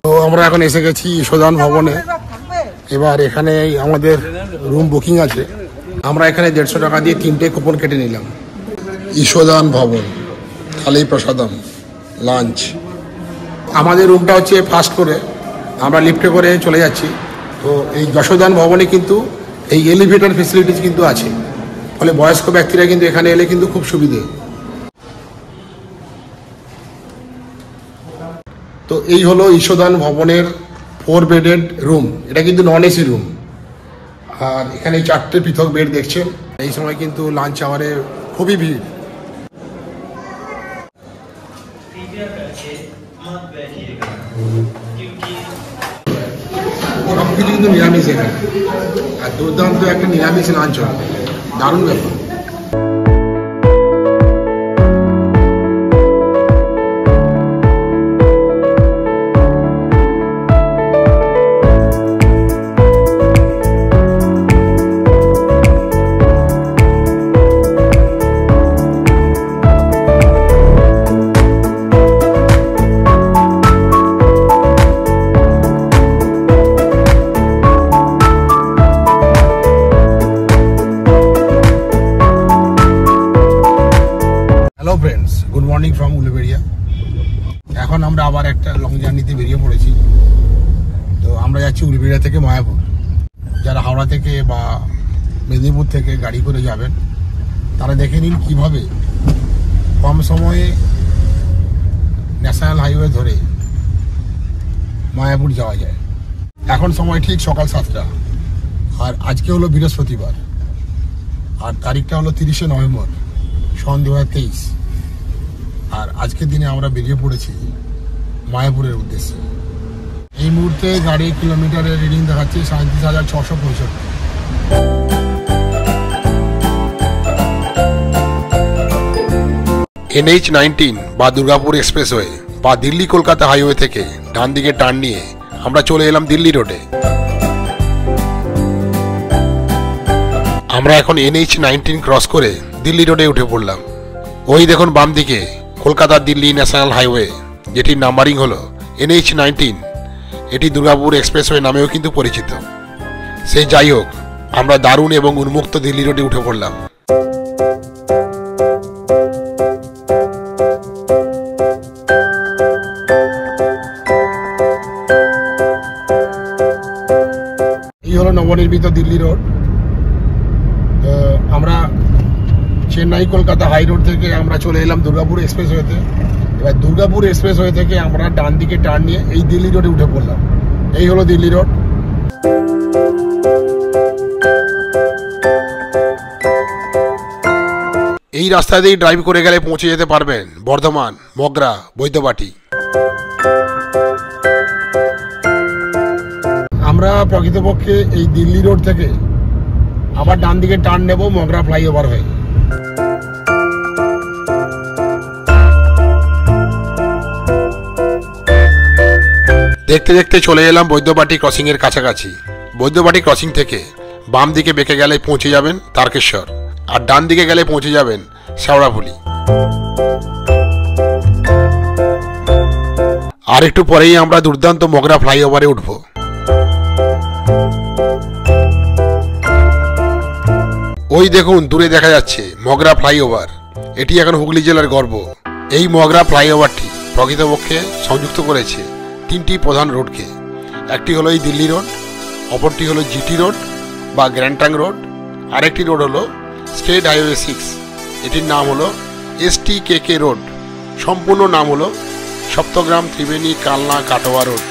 তো আমরা এখন এসে গেছি ঈশদান ভবনে। এবার এখানে আমাদের রুম বুকিং আছে। আমরা এখানে 150 টাকা দিয়ে 3টে কুপন কেটে নিলাম। ঈশদান ভবন, থালি প্রসাদম, লাঞ্চ। আমাদের রুমটা হচ্ছে ফার্স্ট করে, আমরা লিফটে করে চলে যাচ্ছি। তো এই যশোদান ভবনে কিন্তু এই এলিভেটর ফেসিলিটিস কিন্তু আছে, ফলে বয়স্ক ব্যক্তিরা কিন্তু এখানে এলে কিন্তু খুব সুবিধে। তো এই হলো ঈশদান ভবনের 4 বেডেড রুম। এটা কিন্তু নন এসি রুম। আর এখানে 4টে পৃথক বেড দেখছেন। এই সময় কিন্তু লাঞ্চ আওয়ারে খুবই ভিড়। সব কিছু কিন্তু নিরামিষ এখানে, আর দুর্দান্ত একটা নিরামিষ লাঞ্চ হবে, দারুণ ব্যাপার। Hello friends, good morning from Uluberia. এখন আমরা আবার একটা লং জার্নিতে বেরিয়ে পড়েছি। তো আমরা যাচ্ছি উলুবেড়িয়া থেকে মায়াপুর। যারা হাওড়া থেকে বা মেদিনীপুর থেকে গাড়ি করে যাবেন, তারা দেখে নিন কীভাবে কম সময়ে ন্যাশনাল হাইওয়ে ধরে মায়াপুর যাওয়া যায়। এখন সময় ঠিক সকাল 7টা, আর আজকে হলো বৃহস্পতিবার, আর তারিখটা হলো 30শে নভেম্বর সন 2023। আর আজকের দিনে আমরা বেরিয়ে পড়েছি মায়াপুরের উদ্দেশ্যে। এই মুহূর্তে গাড়ি কিলোমিটারের রিডিং দেখাচ্ছে 37,665। NH-19 বা দুর্গাপুর এক্সপ্রেসওয়ে বা দিল্লি কলকাতা হাইওয়ে থেকে ডান দিকে টার্ন নিয়ে আমরা চলে এলাম দিল্লি রোডে। আমরা এখন NH-19 ক্রস করে দিল্লি রোডে উঠে পড়লাম। ওই দেখুন বাম দিকে কলকাতা দিল্লি ন্যাশনাল হাইওয়ে, যেটির নাম্বারিং হলো NH-19। এটি দুর্গাপুর এক্সপ্রেসওয়ে নামেও কিন্তু পরিচিত। সে যাই হোক, আমরা দারুণ এবং উন্মুক্ত দিল্লি রোডে উঠে পড়লাম। এই হলো নবনির্মিত দিল্লি রোড। আমরা চেন্নাই কলকাতা হাই রোড থেকে আমরা চলে এলাম দুর্গাপুর এক্সপ্রেসওয়েতে। এবার দুর্গাপুর এক্সপ্রেসওয়ে থেকে আমরা ডান দিকে টার্ন নিয়ে এই দিল্লি রোডে উঠে পড়লাম। এই হলো দিল্লি রোড। এই রাস্তা দিয়ে ড্রাইভ করে গেলে পৌঁছে যেতে পারবেন বর্ধমান, মগরা, বৈদ্যবাটি। আমরা প্রকৃতপক্ষে এই দিল্লি রোড থেকে আবার ডান দিকে টার্ন নেব মগরা ফ্লাইওভার হয়ে। দেখতে দেখতে চলে এলাম বৈদ্যবাটি ক্রসিং এর কাছাকাছি। বৈদ্যবাটি ক্রসিং থেকে বাম দিকে বেঁকে গেলে পৌঁছে যাবেন তারকেশ্বর, আর ডান দিকে গেলে পৌঁছে যাবেন শেওড়াফুলি। আর একটু পরেই আমরা দুর্দান্ত মগরা ফ্লাইওভারে উঠব। ওই দেখুন দূরে দেখা যাচ্ছে মগরা ফ্লাইওভার। এটি এখন হুগলি জেলার গর্ব। এই মগরা ফ্লাইওভারটি প্রকৃতপক্ষে সংযুক্ত করেছে 3টি প্রধান রোডকে। একটি হলো এই দিল্লি রোড, অপরটি হলো জিটি রোড বা গ্র্যান্ড ট্যাঙ্ক রোড, আরেকটি রোড হলো স্টেট হাইওয়ে 6। এটির নাম হলো STKK রোড। সম্পূর্ণ নাম হলো সপ্তগ্রাম ত্রিবেণী কালনা কাটোয়া রোড।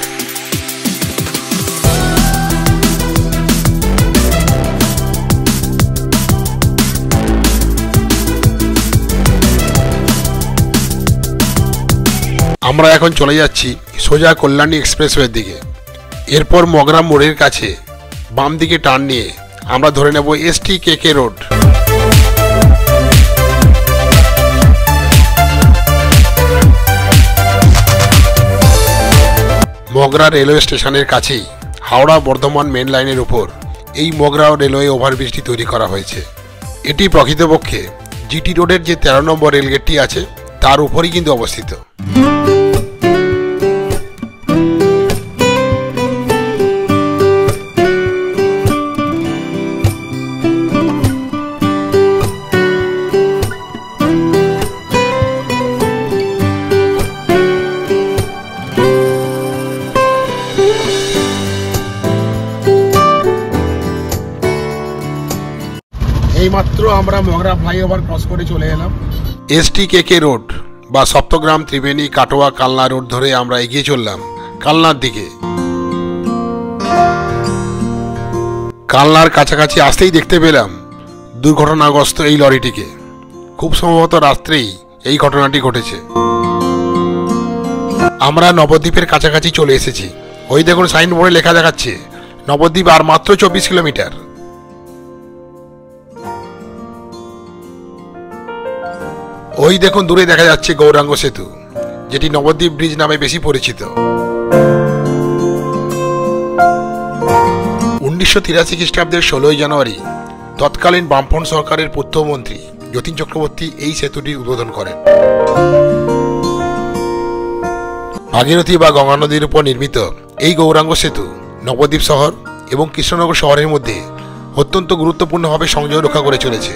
আমরা এখন চলে যাচ্ছি সোজা কল্যাণী এক্সপ্রেসওয়ের দিকে। এরপর মগরা মোড়ের কাছে বাম দিকে টার্ন নিয়ে আমরা ধরে নেব STKK রোড। মগরা রেলওয়ে স্টেশনের কাছেই হাওড়া বর্ধমান মেন লাইনের উপর এই মগরা রেলওয়ে ওভারব্রিজটি তৈরি করা হয়েছে। এটি প্রকৃতপক্ষে জিটি রোডের যে 13 নম্বর রেলগেটটি আছে তার উপরেই কিন্তু অবস্থিত। মাত্র আমরা মগরা ফ্লাইওভার ক্রস করে চলে এলাম। STKK রোড বা সপ্তগ্রাম ত্রিবেণী কাটোয়া কালনা রোড ধরে আমরা এগিয়ে চললাম কালনার দিকে। কালনার কাছাকাছি আসতেই দেখতে পেলাম দুর্ঘটনাগ্রস্ত এই লরিটিকে। খুব সম্ভবত রাত্রেই এই ঘটনাটি ঘটেছে। আমরা নবদ্বীপের কাছাকাছি চলে এসেছি। ওই দেখুন সাইনবোর্ডে লেখা দেখাচ্ছে নবদ্বীপ আর মাত্র 24 কিলোমিটার। ওই দেখুন দূরে দেখা যাচ্ছে গৌরাঙ্গ সেতু, যেটি নবদ্বীপ ব্রিজ নামে বেশি পরিচিত। 1983 খ্রিস্টাব্দের 16 জানুয়ারি তৎকালীন বামফ্রন্ট সরকারের পূর্তমন্ত্রী যতীন চক্রবর্তী এই সেতুটির উদ্বোধন করেন। ভাগীরথী বা গঙ্গা নদীর উপর নির্মিত এই গৌরাঙ্গ সেতু নবদ্বীপ শহর এবং কৃষ্ণনগর শহরের মধ্যে অত্যন্ত গুরুত্বপূর্ণভাবে সংযোগ রক্ষা করে চলেছে।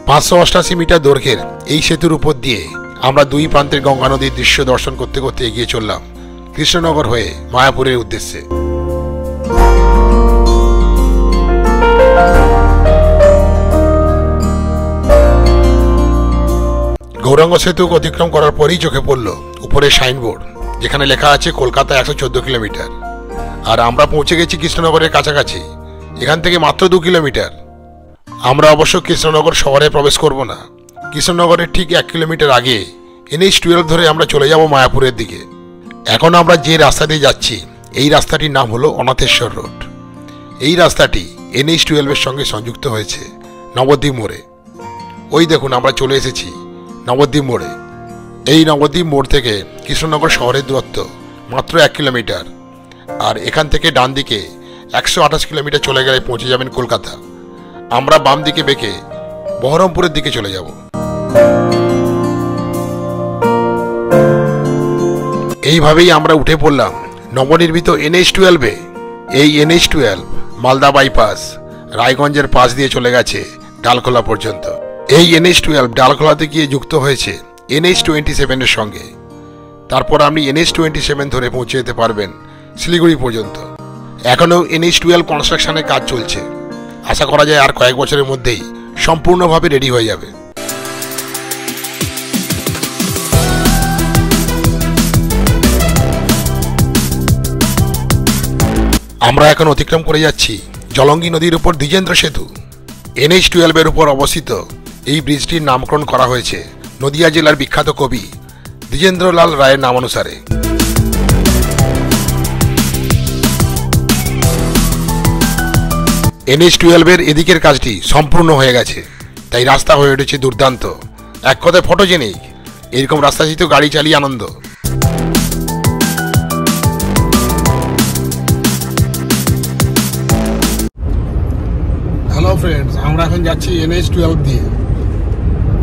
588 মিটার দৈর্ঘ্যের এই সেতুর উপর দিয়ে আমরা দুই প্রান্তের গঙ্গা নদীর দৃশ্য দর্শন করতে করতে এগিয়ে চললাম কৃষ্ণনগর হয়ে মায়াপুরের উদ্দেশ্যে। গৌরাঙ্গ সেতু অতিক্রম করার পরেই চোখে পড়ল উপরে সাইনবোর্ড, যেখানে লেখা আছে কলকাতা 114 কিলোমিটার। আর আমরা পৌঁছে গেছি কৃষ্ণনগরের কাছাকাছি, এখান থেকে মাত্র 2 কিলোমিটার। আমরা অবশ্য কৃষ্ণনগর শহরে প্রবেশ করব না। কৃষ্ণনগরের ঠিক 1 কিলোমিটার আগে NH-12 ধরে আমরা চলে যাব মায়াপুরের দিকে। এখন আমরা যে রাস্তা দিয়ে যাচ্ছি এই রাস্তাটির নাম হলো অনাথেশ্বর রোড। এই রাস্তাটি NH-12 এর সঙ্গে সংযুক্ত হয়েছে নবদ্বীপ মোড়ে। ওই দেখুন আমরা চলে এসেছি নবদ্বীপ মোড়ে। এই নবদ্বীপ মোড় থেকে কৃষ্ণনগর শহরের দূরত্ব মাত্র 1 কিলোমিটার। আর এখান থেকে ডান দিকে 128 কিলোমিটার চলে গেলে পৌঁছে যাবেন কলকাতা। আমরা বাম দিকে বেঁকে বহরমপুরের দিকে চলে যাব। এইভাবেই আমরা উঠে পড়লাম নবনির্মিত NH-12 এ। এই NH-12 মালদা বাইপাস রায়গঞ্জের পাশ দিয়ে চলে গেছে ডালখোলা পর্যন্ত। এই NH-12 ডালখোলাতে গিয়ে যুক্ত হয়েছে NH-27 এর সঙ্গে। তারপর আপনি NH-27 ধরে পৌঁছে যেতে পারবেন শিলিগুড়ি পর্যন্ত। এখনও NH-12 কনস্ট্রাকশনের কাজ চলছে। আশা করা যায় আর কয়েক বছরের মধ্যেই সম্পূর্ণভাবে রেডি হয়ে যাবে। আমরা এখন অতিক্রম করে যাচ্ছি জলঙ্গি নদীর উপর দ্বিজেন্দ্র সেতু। NH-12 এর উপর অবস্থিত এই ব্রিজটির নামকরণ করা হয়েছে নদিয়া জেলার বিখ্যাত কবি দ্বিজেন্দ্রলাল রায়ের নামানুসারে। NH-12 এর এদিকের কাজটি সম্পূর্ণ হয়ে গেছে, তাই রাস্তা হয়ে উঠেছে দুর্দান্ত, এক কথায় ফটোজেনিক। এরকম রাস্তা তো গাড়ি চালিয়ে আনন্দ। হ্যালো ফ্রেন্ডস, আমরা এখন যাচ্ছি NH-12 দিয়ে।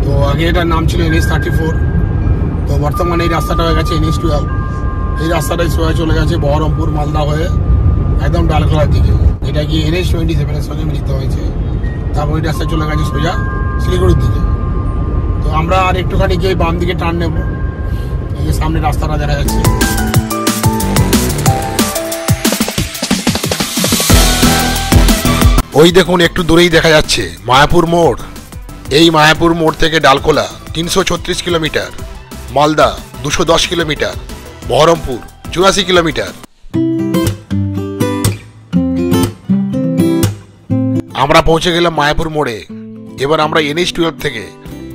তো আগে এটার নাম ছিল NH-34, তো বর্তমানে এই রাস্তাটা হয়ে গেছে NH-12। এই রাস্তাটাই সোজা চলে গেছে বহরমপুর মালদা হয়ে একদম ডালখোলার দিকে, যেটা কি NH-27 এর সঙ্গে মিলিত হয়েছে। তারপর এই রাস্তা চলে গেছে সোজা শিলিগুড়ির দিকে। তো আমরা আর একটুখানি গিয়ে বাম দিকে টার্ন নেব। এই যে সামনে রাস্তাটা দেখা যাচ্ছে। ওই দেখুন একটু দূরেই দেখা যাচ্ছে মায়াপুর মোড়। এই মায়াপুর মোড় থেকে Dalkhola 336 kilometre, Malda 210 kilometre, Baharampur 84 kilometre. আমরা পৌঁছে গেলাম মায়াপুর মোড়ে। এবার আমরা NH-12 থেকে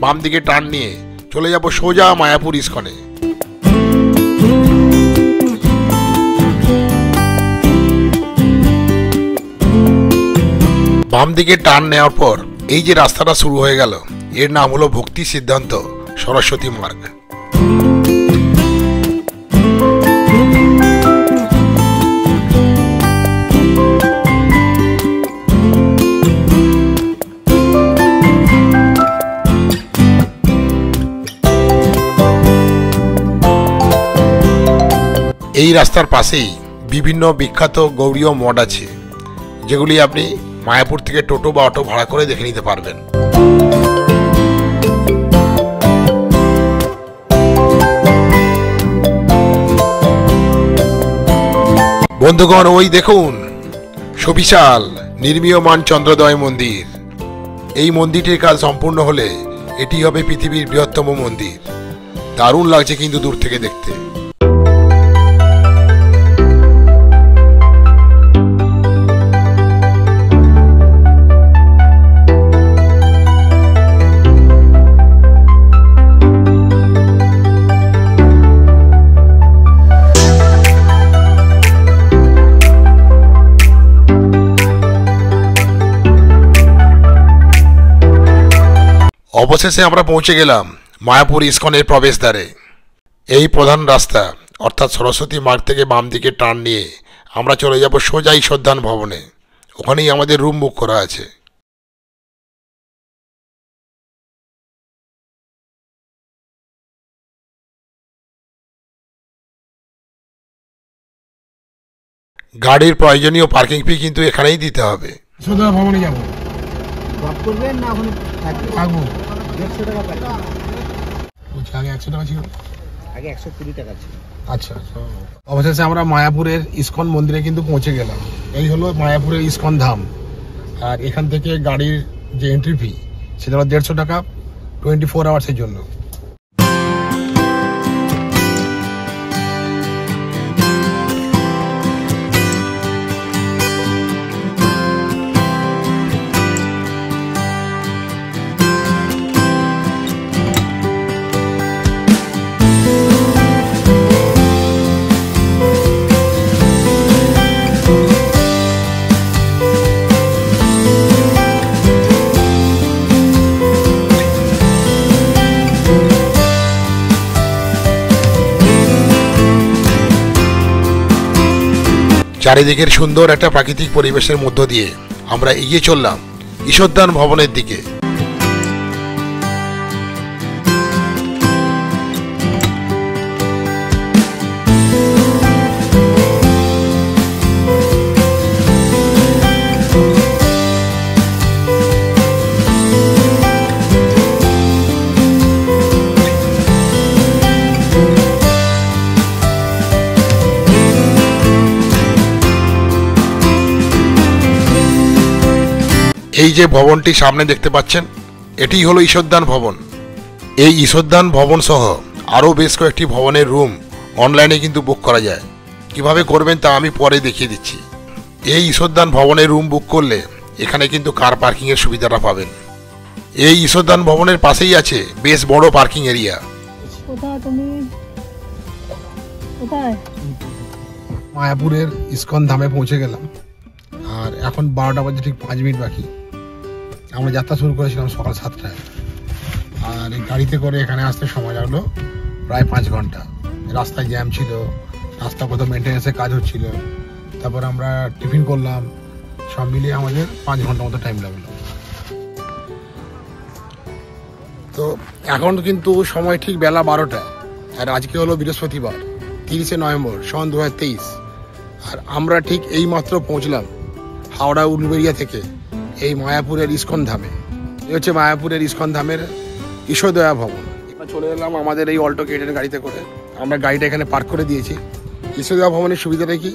বাম দিকে টার্ন নিয়ে চলে যাব সোজা মায়াপুর ইস্কনে। বাম দিকে টার্ন নেওয়ার পর এই যে রাস্তাটা শুরু হয়ে গেল, এর নাম হলো ভক্তি সিদ্ধান্ত সরস্বতী মার্গ। এই রাস্তার পাশেই বিভিন্ন বিখ্যাত গৌড়ীয় মঠ আছে, যেগুলি আপনি মায়াপুর থেকে টোটো বা অটো ভাড়া করে দেখে নিতে পারবেন। বন্ধুগণ, ওই দেখুন সুবিশাল নির্মীয়মান চন্দ্রোদয় মন্দির। এই মন্দিরটির কাজ সম্পূর্ণ হলে এটি হবে পৃথিবীর বৃহত্তম মন্দির। দারুণ লাগছে কিন্তু দূর থেকে দেখতে। অবশেষে আমরা পৌঁছে গেলাম মায়াপুর ইস্কনের প্রবেশদ্বারে। এই প্রধান রাস্তা অর্থাৎ সরস্বতী মার্গ থেকে বাম দিকে টার্ন নিয়ে আমরা চলে যাব সোজা ঈশ্বরধাম ভবনে। ওখানেই আমাদের রুম বুক করা আছে। গাড়ির প্রয়োজনীয় পার্কিং ফি কিন্তু এখানেই দিতে হবে। ঈশ্বরধাম ভবনে যাব। ড্রপ করবেন না ওখানে থাকবো? 150 টাকা পাই। আগে 100 টাকা ছিল, আগে 120 টাকা ছিল। আচ্ছা। অবশেষে আমরা মায়াপুরের ইস্কন মন্দিরে কিন্তু পৌঁছে গেলাম। এই হলো মায়াপুরের ইস্কন ধাম। আর এখান থেকে গাড়ির যে এন্ট্রি ফি সেটা হলো 150 টাকা 24 আওয়ার্সের জন্য। চারিদিকের সুন্দর একটা প্রাকৃতিক পরিবেশের মধ্য দিয়ে আমরা এগিয়ে চললাম ঈশ্বরধাম ভবনের দিকে। এই যে ভবনটি সামনে দেখতে পাচ্ছেন, এটি হলো ঈশ্বরধাম ভবন। এই ঈশ্বরধাম ভবন সহ আরও বেশ কয়েকটি ভবনের রুম অনলাইনে কিন্তু বুক করা যায়। কিভাবে করবেন তা আমি পরে দেখিয়ে দিচ্ছি। এই ঈশ্বরধাম ভবনের রুম বুক করলে এখানে কিন্তু কার পার্কিংয়ের সুবিধাটা পাবেন। এই ঈশ্বরধাম ভবনের পাশেই আছে বেশ বড় পার্কিং এরিয়া। মায়াপুরের ইস্কন ধামে পৌঁছে গেলাম। আর এখন 12টা বাজে ঠিক 5 মিনিট বাকি। আমরা যাত্রা শুরু করেছিলাম সকাল 7টায়। আর এই গাড়িতে করে এখানে আসতে সময় লাগলো প্রায় 5 ঘন্টা। রাস্তায় জ্যাম ছিল, রাস্তা কোথাও মেনটেন্যান্সের কাজ হচ্ছিল। তারপর আমরা টিফিন করলাম, সব মিলিয়ে আমাদের 5 ঘন্টা মতো টাইম লাগলো। তো এখন কিন্তু সময় ঠিক বেলা 12টা। আর আজকে হলো বৃহস্পতিবার 30শে নভেম্বর সন 2023। আর আমরা ঠিক এইমাত্র পৌঁছলাম হাওড়া উলুবেড়িয়া থেকে এই মায়াপুরের ইস্কন ধামে। এই হচ্ছে মায়াপুরের ইস্কন ধামের ঈশ্বরদয়া ভবন। এবার চলে এলাম আমাদের এই অল্টো কেটের গাড়িতে করে। আমরা গাড়িটা এখানে পার্ক করে দিয়েছি। ঈশ্বরদয়া ভবনের সুবিধাটা কি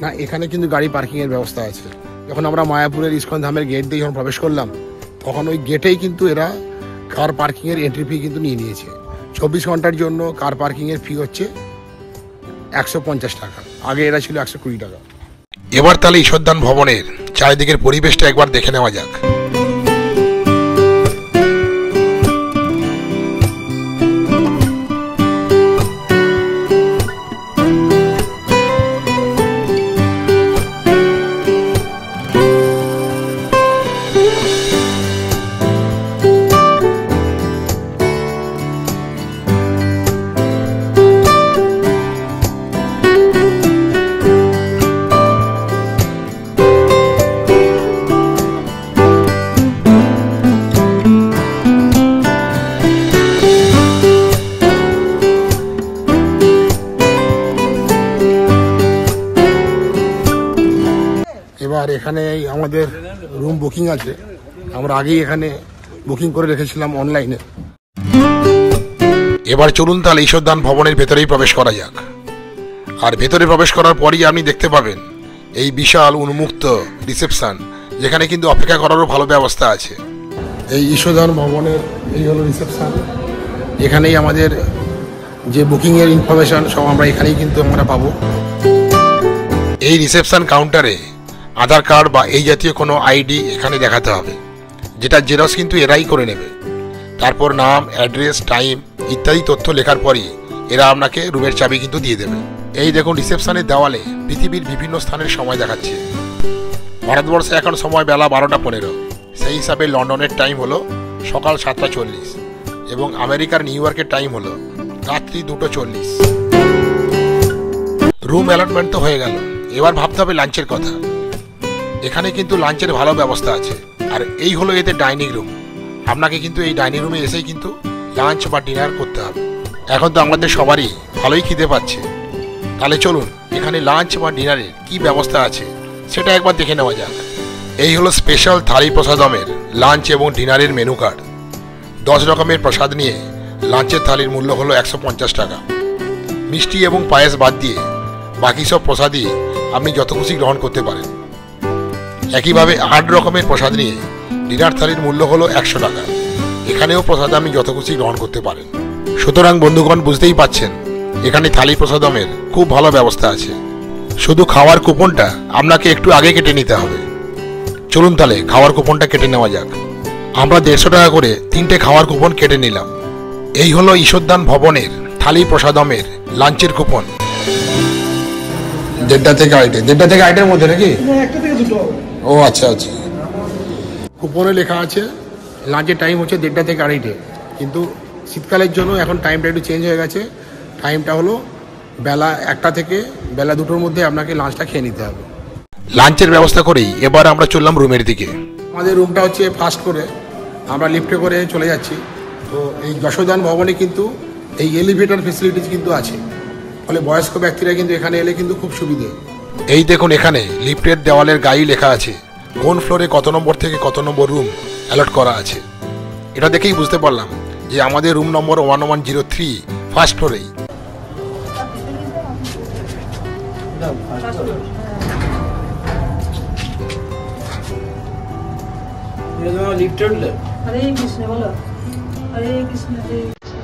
না, এখানে কিন্তু গাড়ি পার্কিংয়ের ব্যবস্থা আছে। যখন আমরা মায়াপুরের ইস্কন ধামের গেট দিয়ে যখন প্রবেশ করলাম, তখন ওই গেটেই কিন্তু এরা কার পার্কিংয়ের এন্ট্রি ফি কিন্তু নিয়ে নিয়েছে। 24 ঘন্টার জন্য কার পার্কিংয়ের ফি হচ্ছে 150 টাকা। আগে এরা ছিল 120 টাকা। এবার তাহলে ঈশ্বরধাম ভবনের চারিদিকের পরিবেশটা একবার দেখে নেওয়া যাক। এবার এখানে আমাদের রুম বুকিং আছে। আমরা আগেই এখানে বুকিং করে রেখেছিলাম অনলাইনে। এবার চলুন তাহলে ঈশ্বরধাম ভবনের ভেতরেই প্রবেশ করা যাক। আর ভেতরে প্রবেশ করার পরই আপনি দেখতে পাবেন এই বিশাল উন্মুক্ত রিসেপশন, যেখানে কিন্তু অপেক্ষা করারও ভালো ব্যবস্থা আছে। এই ঈশোধন ভবনের এই হলো রিসেপশন। এখানেই আমাদের যে বুকিংয়ের ইনফরমেশন সব আমরা এখানেই কিন্তু আমরা পাবো। এই রিসেপশন কাউন্টারে আধার কার্ড বা এই জাতীয় কোনো আইডি এখানে দেখাতে হবে, যেটা জেরক্স কিন্তু এরাই করে নেবে। তারপর নাম, অ্যাড্রেস, টাইম ইত্যাদি তথ্য লেখার পরই এরা আপনাকে রুমের চাবি কিন্তু দিয়ে দেবে। এই দেখুন রিসেপশনের দেওয়ালে পৃথিবীর বিভিন্ন স্থানের সময় দেখাচ্ছে। ভারতবর্ষে এখন সময় বেলা 12টা 15, সেই হিসাবে লন্ডনের টাইম হলো সকাল 7টা 40 এবং আমেরিকার নিউ ইয়র্কের টাইম হলো রাত্রি 2টা 40। রুম অ্যালটমেন্ট তো হয়ে গেল, এবার ভাবতে হবে লাঞ্চের কথা। এখানে কিন্তু লাঞ্চের ভালো ব্যবস্থা আছে। আর এই হলো এতে ডাইনিং রুম। আপনাকে কিন্তু এই ডাইনিং রুমে এসেই কিন্তু লাঞ্চ বা ডিনার করতে হবে। এখন তো আমাদের সবারই ভালোই খিদে পাচ্ছে, তাহলে চলুন এখানে লাঞ্চ বা ডিনারের কি ব্যবস্থা আছে সেটা একবার দেখে নেওয়া যাক। এই হলো স্পেশাল থালি প্রসাদমের লাঞ্চ এবং ডিনারের মেনু কার্ড। 10 রকমের প্রসাদ নিয়ে লাঞ্চের থালির মূল্য হলো 150 টাকা। মিষ্টি এবং পায়েস বাদ দিয়ে বাকি সব প্রসাদই আপনি যত খুশি গ্রহণ করতে পারেন। একইভাবে 8 রকমের প্রসাদ নিয়ে ডিনার থালির মূল্য হলো 100 টাকা। এখানেও প্রসাদ আপনি যত খুশি গ্রহণ করতে পারেন। সুতরাং বন্ধুগণ, বুঝতেই পাচ্ছেন এখানে থালি প্রসাদমের খুব ভালো ব্যবস্থা আছে। শুধু খাওয়ার কুপনটা আপনাকে একটু আগে কেটে নিতে হবে। চলুন তাহলে খাওয়ার কুপনটা কেটে নেওয়া যাক। আমরা 150 টাকা করে 3টে খাওয়ার কুপন কেটে নিলাম। এই হলো ঈশ্বরদান ভবনের থালি প্রসাদমের লাঞ্চের কুপন। 1:30 থেকে 2:30, 1:30 থেকে 2:30 মধ্যে নাকি? ও আচ্ছা আচ্ছা। কুপনে লেখা আছে লাঞ্চের টাইম হচ্ছে 1:30 থেকে 2:30, কিন্তু শীতকালের জন্য এখন টাইমটা একটু চেঞ্জ হয়ে গেছে। টাইমটা হলো বেলা 1টা থেকে বেলা 2টোর মধ্যে আপনাকে লাঞ্চটা খেয়ে নিতে হবে। লাঞ্চের ব্যবস্থা করেই এবার আমরা চললাম রুমের দিকে। আমাদের রুমটা হচ্ছে ফার্স্ট করে, আমরা লিফটে করে চলে যাচ্ছি। তো এই যশোদান ভবনে কিন্তু এই এলিভেটর ফেসিলিটিস কিন্তু আছে, ফলে বয়স্ক ব্যক্তিরা কিন্তু এখানে এলে কিন্তু খুব সুবিধে। এই দেখুন এখানে লিফটের দেওয়ালের গায়ে লেখা আছে কোন ফ্লোরে কত নম্বর থেকে কত নম্বর রুম অ্যালট করা আছে। এটা দেখেই বুঝতে পারলাম যে আমাদের রুম নম্বর 1103 ফার্স্ট ফ্লোরেই। লিফটে উঠলে হরে কৃষ্ণ বলো, হরে কৃষ্ণ হরে কৃষ্ণ।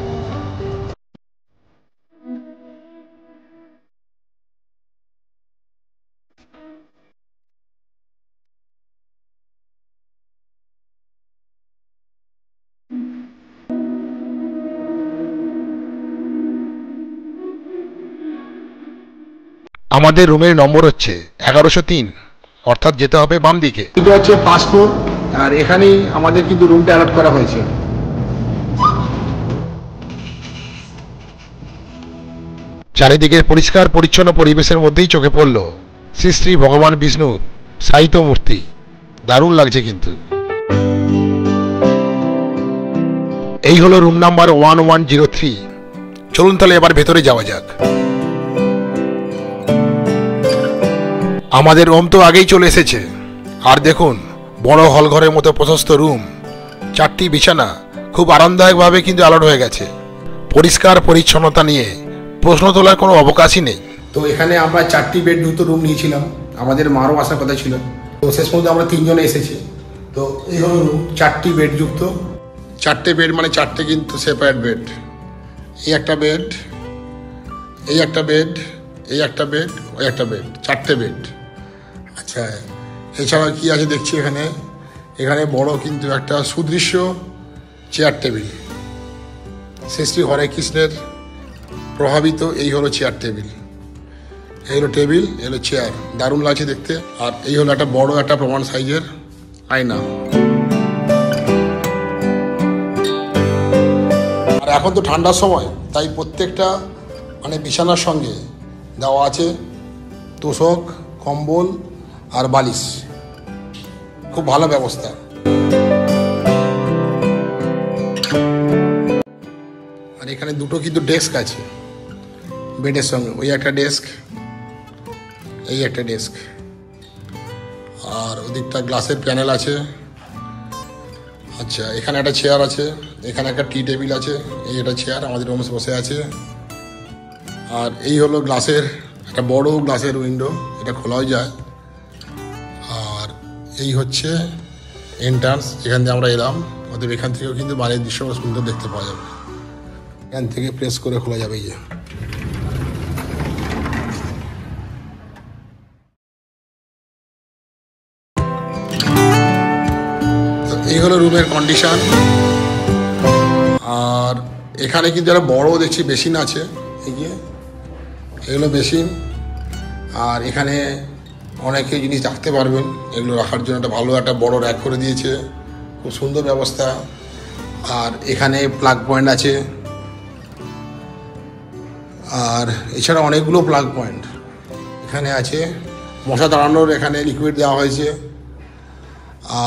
আমাদের রুমের নম্বর হচ্ছে 1103, অর্থাৎ যেতে হবে বাম দিকে। এটা হচ্ছে ফার্স্ট ফ্লোর, আর এখানেই আমাদের কিন্তু রুমটা অ্যালট করা হয়েছে। চারিদিকে পরিষ্কার পরিচ্ছন্ন পরিবেশের মধ্যেই চোখে পড়ল শ্রী শ্রী ভগবান বিষ্ণুর সাহিত্য মূর্তি। দারুণ লাগছে কিন্তু। এই হলো রুম নাম্বার 1103। চলুন তাহলে এবার ভেতরে যাওয়া যাক। আমাদের রুম তো আগেই চলে এসেছে। আর দেখুন বড় হল ঘরের মতো প্রশস্ত রুম, 4টি বিছানা খুব আরামদায়কভাবে কিন্তু অ্যালট হয়ে গেছে। পরিষ্কার পরিচ্ছন্নতা নিয়ে প্রশ্ন তোলার কোনো অবকাশই নেই। তো এখানে আমরা 4টি বেড যুক্ত রুম নিয়েছিলাম, আমাদের মারও আসার কথা ছিল, তো শেষ পর্যন্ত আমরা 3 জনে এসেছি। তো এই হলো রুম, 4টি বেড যুক্ত। 4টে বেড মানে 4টে কিন্তু সেপারেট বেড। এই একটা বেড, এই একটা বেড, এই একটা বেড, ওই একটা বেড, 4টে বেড। আচ্ছা, এছাড়া কি আছে দেখছি এখানে, এখানে বড় কিন্তু একটা সুদৃশ্য চেয়ার টেবিল। শ্রী শ্রী হরে কৃষ্ণের প্রভাবিত এই হলো চেয়ার টেবিল। এই হলো টেবিল, এই হলো চেয়ার, দারুণ লাগছে দেখতে। আর এই হলো একটা বড় একটা প্রমাণ সাইজের আয়না। আর এখন তো ঠান্ডার সময়, তাই প্রত্যেকটা মানে বিছানার সঙ্গে দেওয়া আছে তোষক, কম্বল আর বালিশ। খুব ভালো ব্যবস্থা। আর এখানে দুটো কিন্তু ডেস্ক আছে বেডের সঙ্গে, ওই একটা ডেস্ক, এই একটা ডেস্ক, আর ওদিকটা গ্লাসের প্যানেল আছে। আচ্ছা, এখানে একটা চেয়ার আছে, এখানে একটা টি টেবিল আছে, এই একটা চেয়ার আমাদের রুমে বসে আছে। আর এই হলো গ্লাসের একটা বড় গ্লাসের উইন্ডো, এটা খোলাও যায়। এই হচ্ছে এন্ট্রান্স, যেখান দিয়ে আমরা এলাম। অতএব এখান থেকেও কিন্তু বাইরের দৃশ্য সুন্দর দেখতে পাওয়া যাবে। এখান থেকে প্রেস করে খোলা যাবে। এই যে এই হলো রুমের কন্ডিশন। আর এখানে কিন্তু একটা বড় দেখছি বেসিন আছে। এই যে এগুলো বেসিন, আর এখানে অনেকে জিনিস রাখতে পারবেন। এগুলো রাখার জন্য একটা ভালো একটা বড় র্যাক করে দিয়েছে, খুব সুন্দর ব্যবস্থা। আর এখানে প্লাগ পয়েন্ট আছে, আর এছাড়া অনেকগুলো প্লাগ পয়েন্ট এখানে আছে। মশা তাড়ানোর এখানে লিকুইড দেওয়া হয়েছে।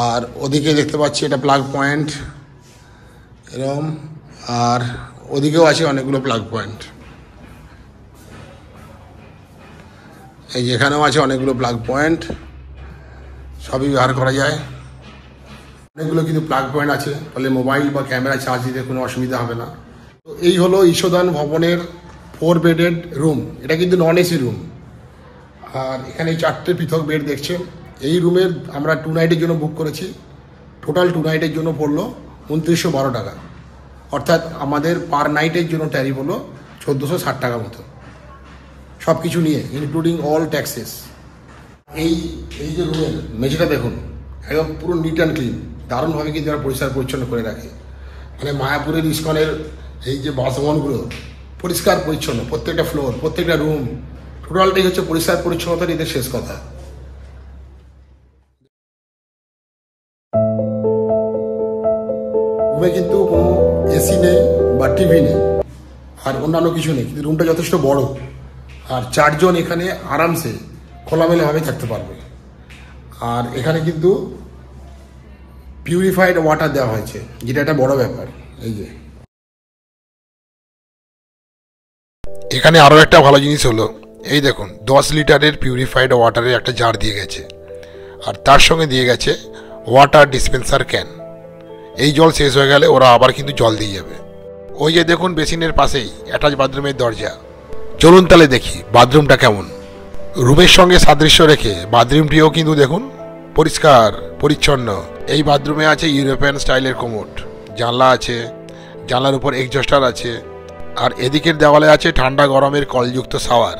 আর ওদিকে দেখতে পাচ্ছি এটা প্লাগ পয়েন্ট এরকম, আর ওদিকেও আছে অনেকগুলো প্লাগ পয়েন্ট। এই যে এখানেও আছে অনেকগুলো প্লাগ পয়েন্ট, সবই ব্যবহার করা যায়। অনেকগুলো কিন্তু প্লাগ পয়েন্ট আছে, ফলে মোবাইল বা ক্যামেরা চার্জ দিতে কোনো অসুবিধা হবে না। তো এই হলো ঈশদান ভবনের 4 বেডেড রুম। এটা কিন্তু নন এসি রুম। আর এখানে 4টে পৃথক বেড দেখছেন। এই রুমের আমরা 2 নাইটের জন্য বুক করেছি। টোটাল 2 নাইটের জন্য পড়লো 2912 টাকা, অর্থাৎ আমাদের পার নাইটের জন্য ট্যারিফ হলো 1460 টাকা মতো, সব কিছু নিয়ে, ইনক্লুডিং অল ট্যাক্সেস। এই যে রুমের মেঝেটা দেখুন, একদম পুরো নিট অ্যান্ড ক্লিন, দারুণভাবে কিন্তু তারা পরিষ্কার পরিচ্ছন্ন করে রাখে। মানে মায়াপুরের ইস্কনের এই যে বাসভবনগুলো পরিষ্কার পরিচ্ছন্ন, প্রত্যেকটা ফ্লোর, প্রত্যেকটা রুম, টোটালটাই হচ্ছে পরিষ্কার পরিচ্ছন্নতার এদের শেষ কথা। রুমে কিন্তু কোনো এসি নেই বা টিভি নেই আর অন্যান্য কিছু নেই, কিন্তু রুমটা যথেষ্ট বড়। আর 4 জন এখানে আরামসে খোলামেলাভাবে থাকতে পারবে। আর এখানে কিন্তু পিউরিফাইড ওয়াটার দেওয়া হয়েছে, যেটা একটা বড় ব্যাপার। এই যে এখানে আরও একটা ভালো জিনিস হলো, এই দেখুন 10 লিটারের পিউরিফাইড ওয়াটারের একটা জার দিয়ে গেছে, আর তার সঙ্গে দিয়ে গেছে ওয়াটার ডিসপেন্সার ক্যান। এই জল শেষ হয়ে গেলে ওরা আবার কিন্তু জল দিয়ে যাবে। ওই যে দেখুন বেসিনের পাশেই অ্যাটাচ বাথরুমের দরজা। চলুন তাহলে দেখি বাথরুমটা কেমন। রুমের সঙ্গে সাদৃশ্য রেখে বাথরুমটিও কিন্তু দেখুন পরিষ্কার পরিচ্ছন্ন। এই বাথরুমে আছে ইউরোপিয়ান স্টাইলের কোমোড, জানলা আছে, জানলার উপর এক্সজস্টার আছে, আর এদিকের দেওয়ালে আছে ঠান্ডা গরমের কলযুক্ত শাওয়ার।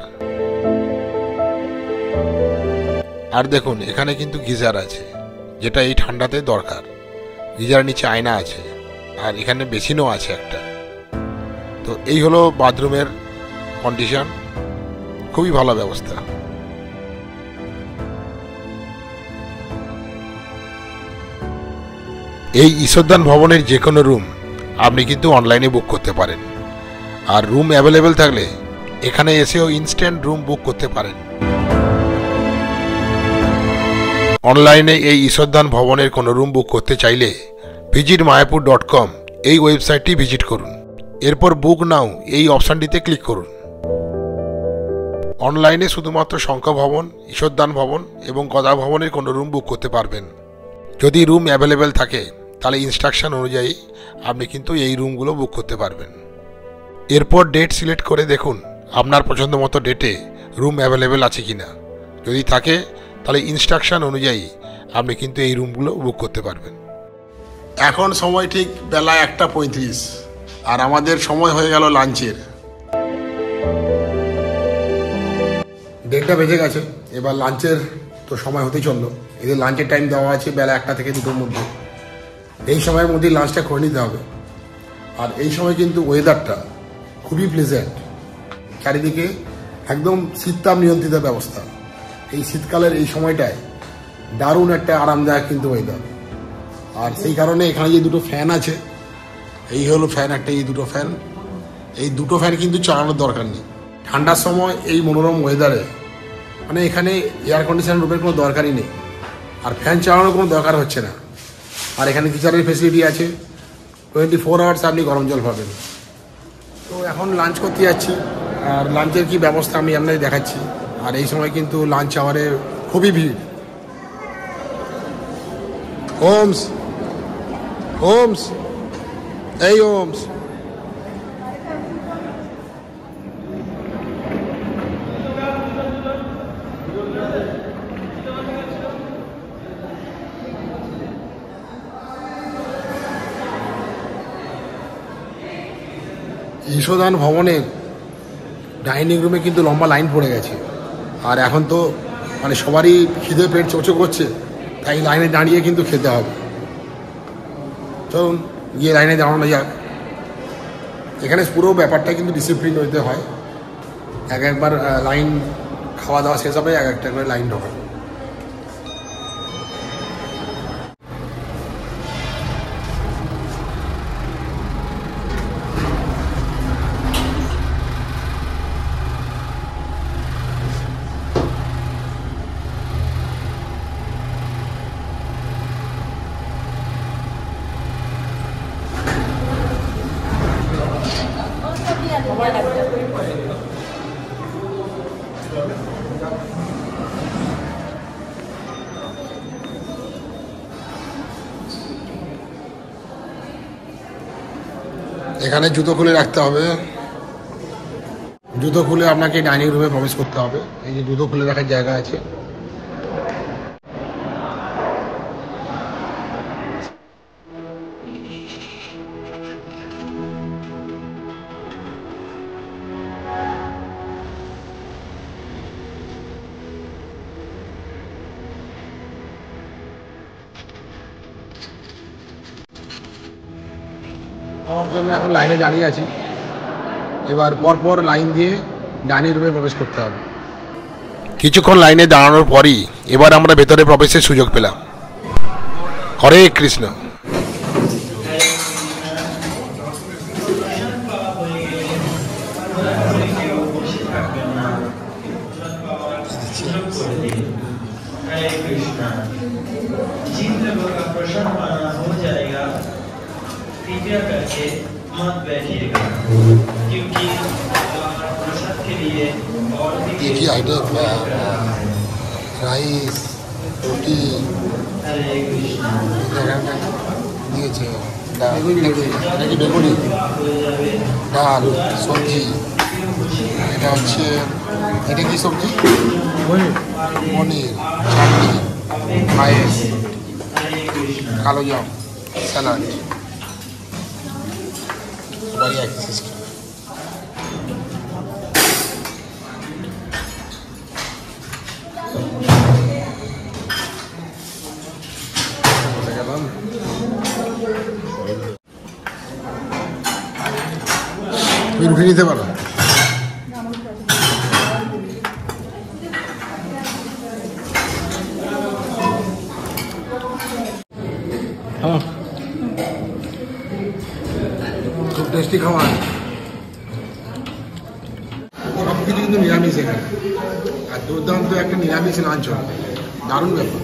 আর দেখুন এখানে কিন্তু গিজার আছে, যেটা এই ঠান্ডাতে দরকার। গিজার নিচে আয়না আছে, আর এখানে বেসিনও আছে একটা। তো এই হলো বাথরুমের কন্ডিশন, খুবই ভালো ব্যবস্থা। এই ঈশদান ভবনের যে কোনো রুম আপনি কিন্তু অনলাইনে বুক করতে পারেন। আর রুম অ্যাভেলেবেল থাকলে এখানে এসেও ইনস্ট্যান্ট রুম বুক করতে পারেন। অনলাইনে এই ঈশদান ভবনের কোনো রুম বুক করতে চাইলে visitmayapur.com এই ওয়েবসাইটটি ভিজিট করুন। এরপর বুক নাও এই অপশানটিতে ক্লিক করুন। অনলাইনে শুধুমাত্র শঙ্খ ভবন, ঈশদান ভবন এবং গদা ভবনের কোনো রুম বুক করতে পারবেন। যদি রুম অ্যাভেলেবেল থাকে তাহলে ইনস্ট্রাকশন অনুযায়ী আপনি কিন্তু এই রুমগুলো বুক করতে পারবেন। এরপর ডেট সিলেক্ট করে দেখুন আপনার পছন্দ মতো ডেটে রুম অ্যাভেলেবেল আছে কিনা। যদি থাকে তাহলে ইনস্ট্রাকশন অনুযায়ী আপনি কিন্তু এই রুমগুলো বুক করতে পারবেন। এখন সময় ঠিক বেলা 1:35, আর আমাদের সময় হয়ে গেল লাঞ্চের। 1:30 বেজে গেছে, এবার লাঞ্চের তো সময় হতেই চললো। এদের লাঞ্চের টাইম দেওয়া আছে বেলা 1টা থেকে 2টোর মধ্যে। এই সময়ের মধ্যে লাঞ্চটা করে নিতে হবে। আর এই সময় কিন্তু ওয়েদারটা খুবই প্লেজেন্ট, চারিদিকে একদম শীততাপ নিয়ন্ত্রিত ব্যবস্থা। এই শীতকালের এই সময়টায় দারুণ একটা আরামদায়ক কিন্তু ওয়েদার। আর সেই কারণে এখানে যে 2টো ফ্যান আছে, এই হলো ফ্যান একটা, এই 2টো ফ্যান। এই 2টো ফ্যান কিন্তু চালানোর দরকার নেই ঠান্ডার সময়। এই মনোরম ওয়েদারে মানে এখানে এয়ার কন্ডিশন রুমের কোনো দরকারই নেই, আর ফ্যান চালানোর কোনো দরকার হচ্ছে না। আর এখানে গিজারের ফেসিলিটি আছে, 24 আওয়ার্স আপনি গরম জল পাবেন। তো এখন লাঞ্চ করতে যাচ্ছি, আর লাঞ্চের কি ব্যবস্থা আমি আপনাদের দেখাচ্ছি। আর এই সময় কিন্তু লাঞ্চ আওয়ারে খুবই ভিড়। ওমস ওমস এই ওমস ঈশদান ভবনের ডাইনিং রুমে কিন্তু লম্বা লাইন পড়ে গেছে, আর এখন তো মানে সবারই খিদে পেট চোচো করছে, তাই লাইনে দাঁড়িয়ে কিন্তু খেতে হবে। চলুন গিয়ে লাইনে দাঁড়ানো যাক। এখানে পুরো ব্যাপারটা কিন্তু ডিসিপ্লিন হইতে হয়, একবার লাইন খাওয়া দাওয়া শেষ হবে, একটা করে লাইন ঢোকাবে। এখানে জুতো খুলে রাখতে হবে, জুতো খুলে আপনাকে ডাইনিং রুমে প্রবেশ করতে হবে। এই যে জুতো খুলে রাখার জায়গা আছে। আমার জন্য এখন লাইনে দাঁড়িয়ে আছি, এবার পরপর লাইন দিয়ে ডাইনিং রুমে প্রবেশ করতে হবে। কিছুক্ষণ লাইনে দাঁড়ানোর পরই এবার আমরা ভেতরে প্রবেশের সুযোগ পেলাম। হরে কৃষ্ণ। कृपया करके मत बैठिएगा, क्योंकि प्रसाद के लिए और भी आइटम রাইস, রুটি, हरे कृष्णा দিয়েছে বেগুনি, ডাল, সবজি। এটা হচ্ছে, এটা কি সবজি? পনির, চাটনি, পায়েস, কালো জাম, স্যালাড। বাড়ি একই সিস্টেম। তুমি রুটি নিতে পারো। খুব টেস্টি খাবার, সব কিছু কিন্তু নিরামিষ এখানে, আর দুর্দান্ত একটা নিরামিষ লাঞ্চ হবে, দারুণ ব্যাপার।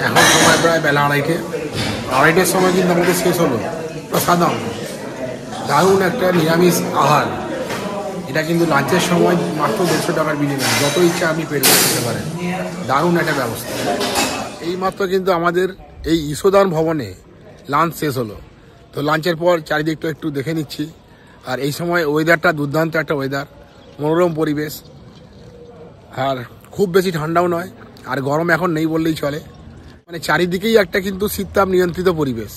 এখন সময় প্রায় বেলা আড়াইটের সময় কিন্তু আমাদের শেষ হলো প্রসাদম, দারুণ একটা নিরামিষ আহার। এটা কিন্তু লাঞ্চের সময় মাত্র 150 টাকার বিনিময়ে যত ইচ্ছা আপনি পেট করতে পারেন, দারুণ একটা ব্যবস্থা। এই মাত্র কিন্তু আমাদের এই ঈশদান ভবনে লাঞ্চ শেষ হলো। তো লাঞ্চের পর চারিদিকটা একটু দেখে নিচ্ছি, আর এই সময় ওয়েদারটা দুর্দান্ত একটা ওয়েদার, মনোরম পরিবেশ, আর খুব বেশি ঠান্ডাও নয় আর গরম এখন নেই বললেই চলে। মানে চারিদিকেই একটা কিন্তু শীততাপ নিয়ন্ত্রিত পরিবেশ।